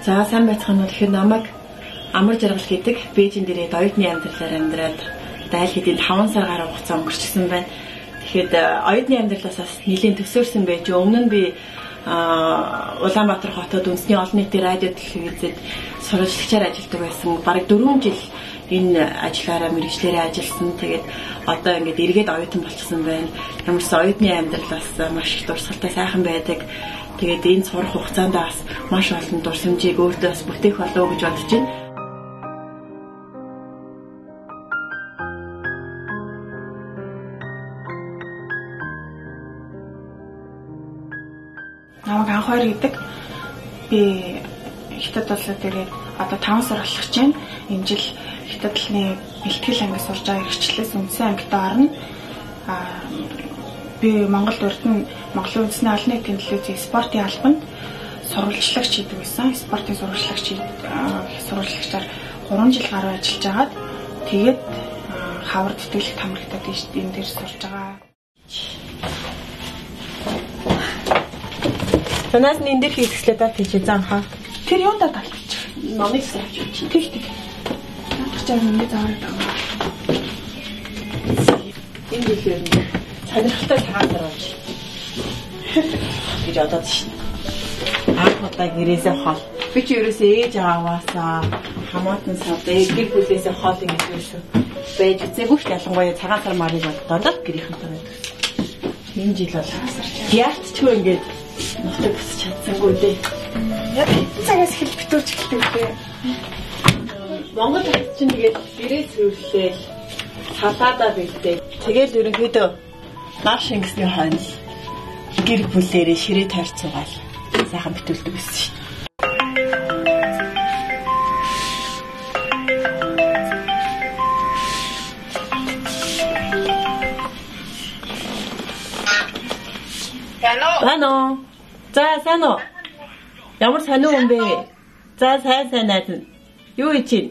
За сайн байцгаана уу. Тэгэхээр намайг Амар Жаргал гэдэг Бээжин дээрээ оюутны амьдралаар амьдраад дайл хэдийн 5 сар гаруй хугацаа өнгөрчихсөн байна. Тэгэхэд оюутны амьдралаас бас нэлийн төсөөрсөн байж өмнө нь би Улаанбаатар хотод үндэсний олон нийтийн радио телевизэд сурвалжлагчаар ажилладаг байсан. Бараг 4 жил энэ ажлаараа мэргэжлэрээ ажилласан. Тэгээд одоо ингээд эргээд оюутан болчихсон байна. Ямарсан оюутны амьдрал бас маш их дурсгалтай сайхан байдаг. Тэгээд энэ сурах хугацаанд бас маш олон дурсамжийг өөртөө бас бүтээх болов гэж бодож байна. Намайг Анхойр гэдэг. Би Хятад улсад ирээд одоо 5 сар болох чинь энэ жил Хятад улсны бэлтгэл ангид сурж байгаа хэрэгчлээс үндсэн ангид орно. Би Монголд урд нь Монголын үндэсний олон нийтийн телевизийн спортын албанд сурвалжлагч хийдэг байсан. Спортын сурвалжлагчаар 3 жил гаруй ажиллаж агаад тэгээд хавар тэтгэлэг тамирагтад энэ дээр сурж байгаа. Танаас энэ дээр хийгслээ даа тийч заанхаа. Тэр юундаа талтчих. Номыг сахиж үуч. Тэг. Наадах ингэ заараад байгаа. Энэ дэхээр сонирхолтой цагаан болж гэж бодоод шин. Анх удаа гэрээсээ хол. Би ч ерөөсөө ээж аваасаа хамаатан сав гэр бүлээсээ хол ингэж юусэн. Байж үзээгүй ч ялангуяа цагаан сар марыг боддоо гэрийнхэнтэй байдаг. Энэ жил бол яалтчгүй ингэж нутаг босч чадсангүй дээ. Яг цагаас хэл битүүлж эхэлдэг дээ. Монгол улс чинь тэгээд гэрээ цэвэрлээл салаадаа бэлдээ. Тэгээд ерөнхийдөө нав шингэсний хойно гэр бүлээрээ ширээ тойрцуугаал сайхан битүүлдэг байсан шүү. Бано. За сайн уу? Ямар сайн уу юм бэ? За сайн найз. Юу хийж чинь?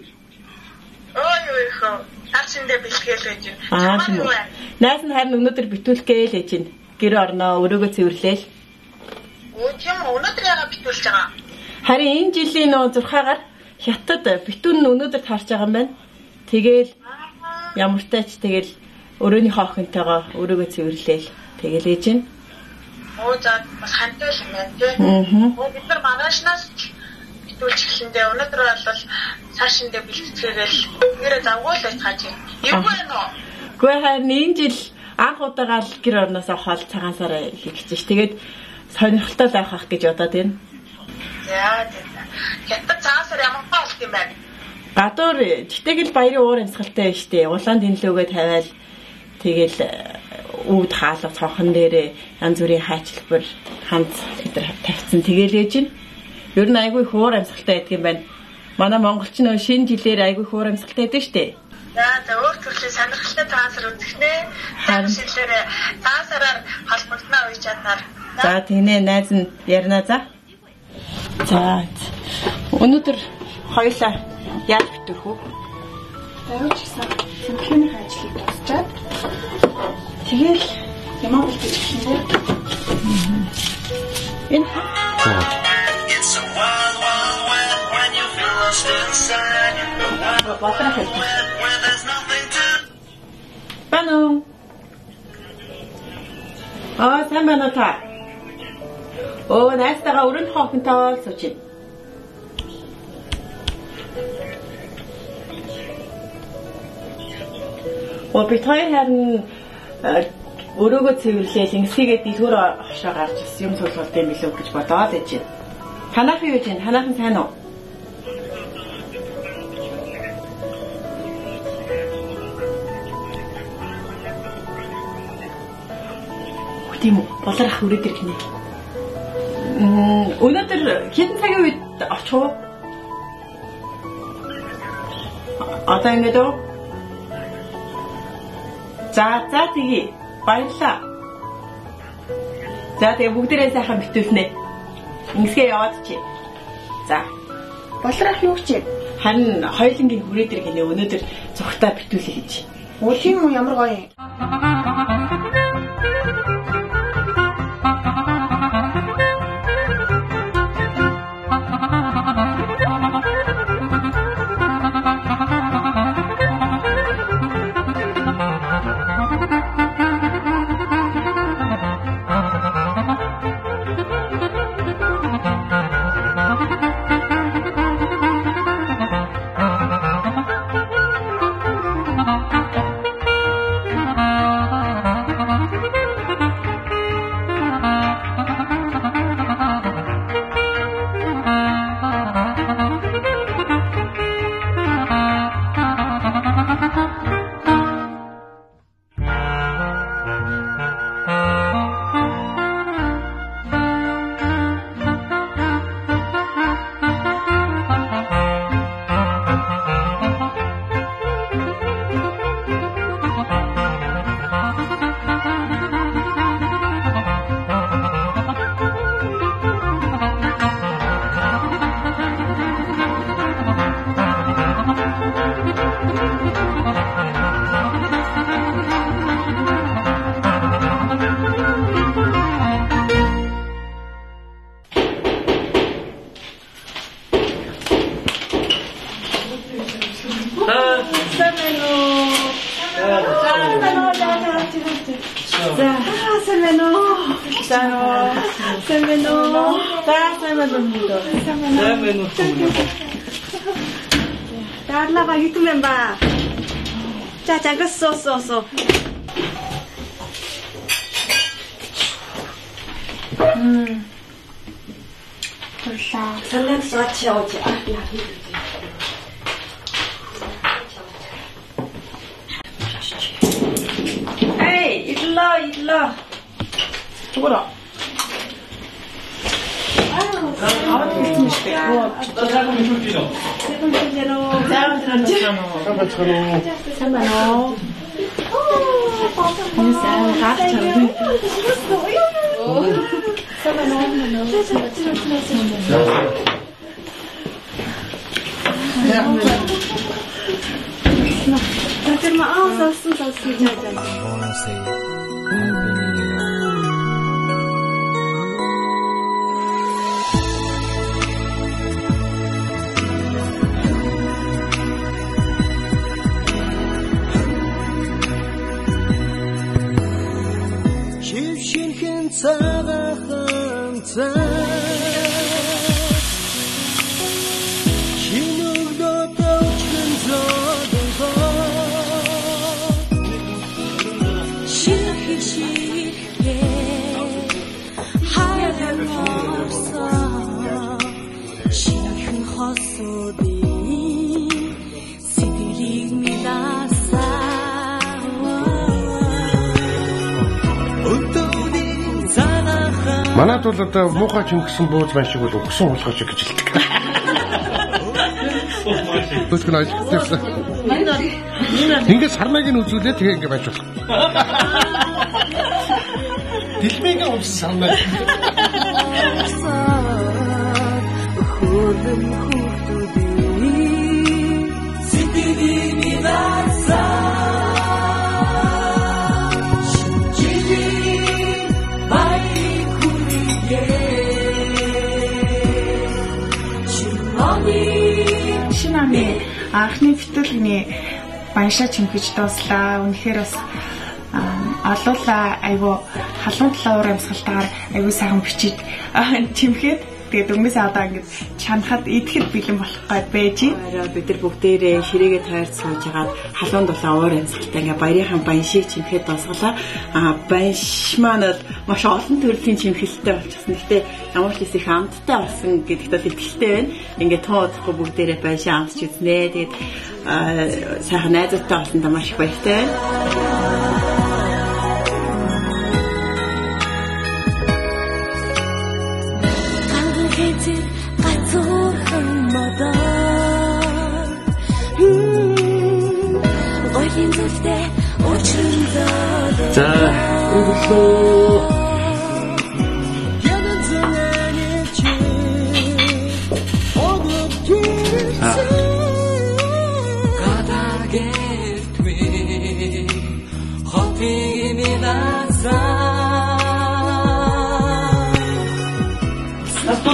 Юу ихөө. Арчиндээ бэлтгэл байж байна. Найз нь харин өнөөдөр битүүлэхээ л хийж байна. Гэр орноо өрөөгөө цэвэрлээл. Тийм өнөөдөр яагаад битүүлж байгаа? Харин энэ жилийн нөө 6-аар Хятад битүүн нь өнөөдөр таарч байгаа юм байна. Тэгээл ямартай ч тэгэл өрөөний хоохонтойгоо өрөөгөө цэвэрлээл. Тэгэл ээж байна. За бас хантай л юм байна тийм. Бид нар манайшнаас битүүлж эхлэндээ өнөөдөр бол цаашиндээ бэлтгэгээл гэрээ завгүй л байж байгаа. Юу вэ нөө? Гэхдээ харин энэ жил анх удаага л гэр орноосоо хол цагаан сар хийх гэж. Тэгээд сонирхолтой байх ах гэж бодоод байна. Яа тийм. Хятад цагаан сар ямар болт юм бэ? Гадуур тэгтэл баярын уур амьсгалтай байж тээ. Улаан дэнлөөгөө тавиал тэгэл үүд хаалга цонхон дээрээ янз бүрийн хайчлагбар ханц өдр тавьсан тэгээл ээж нь. Ер нь айгүй хуур амьсгалтай байдаг юм байна. Манай монголч нөө шинэ жилээр айгүй хуур амьсгалтай байдаг штэ. За өөр төрлийн сонирхолтой таасар үзэхнэ. Харин шилээрээ таасараар холбогдно үе чаднаар. За тэгнэ найз нь ярина за. За. Өнөөдөр хоёулаа яаж битүүх вэ? Дарууч гэсэн цэнхлэний ажлыг дуусчаад тэгэл ямар болж ирсэн бэ? Энэ Бано. Сайн байна уу та? Найстайгаа өрөнд хоохонтой сууч. Би хоёр харин өрөөгөө цэвэрлээл ингэсийгээ дэлгүүр хошоо гарч бас юм суулгалт юм билүү гэж бодоод байж байна. Танах юу гэж байна? Танаахан сайн уу? Тийм үү. Болоорох өрөөдөр гинэ. Өнөөдөр хэдэн цагийн үед очих вэ? Одоо ингэж үү? За тэгье. Баярлалаа. За тэгээ бүгдээрээ сайхан битүүлнэ. Ингэсгээ яваад чи. За. Болоорох юу гэж? Харин хоёулангийн хүрээдэр гинэ өнөөдөр зургатаа битүүлээ гэж. Тийм үү ямар гоё юм. За, сайн байна уу? Сайн уу? Сайн байна уу? За, сайн байна уу? Сайн байна уу? Дарлага хитмэн ба. За, жагас соо. Салат сочиоч. Эй, идло. Тугура. 아무튼 있으시대. 짜장면 줄기요. 3만원. Манайд бол одоо муухай чингсэн бууз маань шиг бол өгсөн хулгайч гэж хэлдэг. Түлхэн ажиглажсэн. Ингээд сармайг нь үзүүлээ тэгээ ингээд байж болох. Дэлмийг өмсөн сармай. Шинами анхны битүүлгний баяшаа чимхэж дууслаа. Үнэхээр бас олуулаа айгу халуун талаар амьсгалтаар айгу сайхан бичиж чимхэд тэгээд өмнөөс одоо ингэж чанахад идэхэд бэлэн болох гээд байж байна. Бид нар бүгдээрээ ширээгээ тойрч сууж хагаад халуун дулаан уур амьсгалтай ингээ баярынхан баяшийг чимхэд дусгалаа. Баяш маань маш олон төрлийн чимхэлтэй болчихсон. Гэхдээ ямар ч их амттай болсон гэдэгт бол итгэлтэй байна. Ингээ тун удахгүй бүгдээрээ баяшаа амтч үзнэ. Тэгээд сайхан найзуудтай болсондоо маш их баяртай байна. 자, 오늘도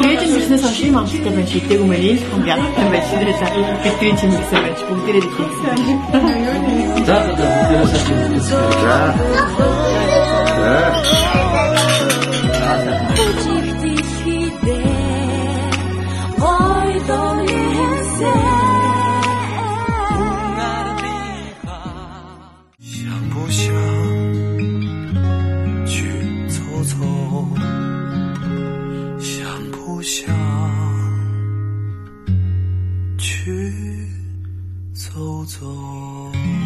Мэдэн бизнес ашиг амттай байж идэв юм ийм хүн ядтай байж тэрээс бидний чимэгсэн байж бүгдээрээ хийсэн. 자,去走走。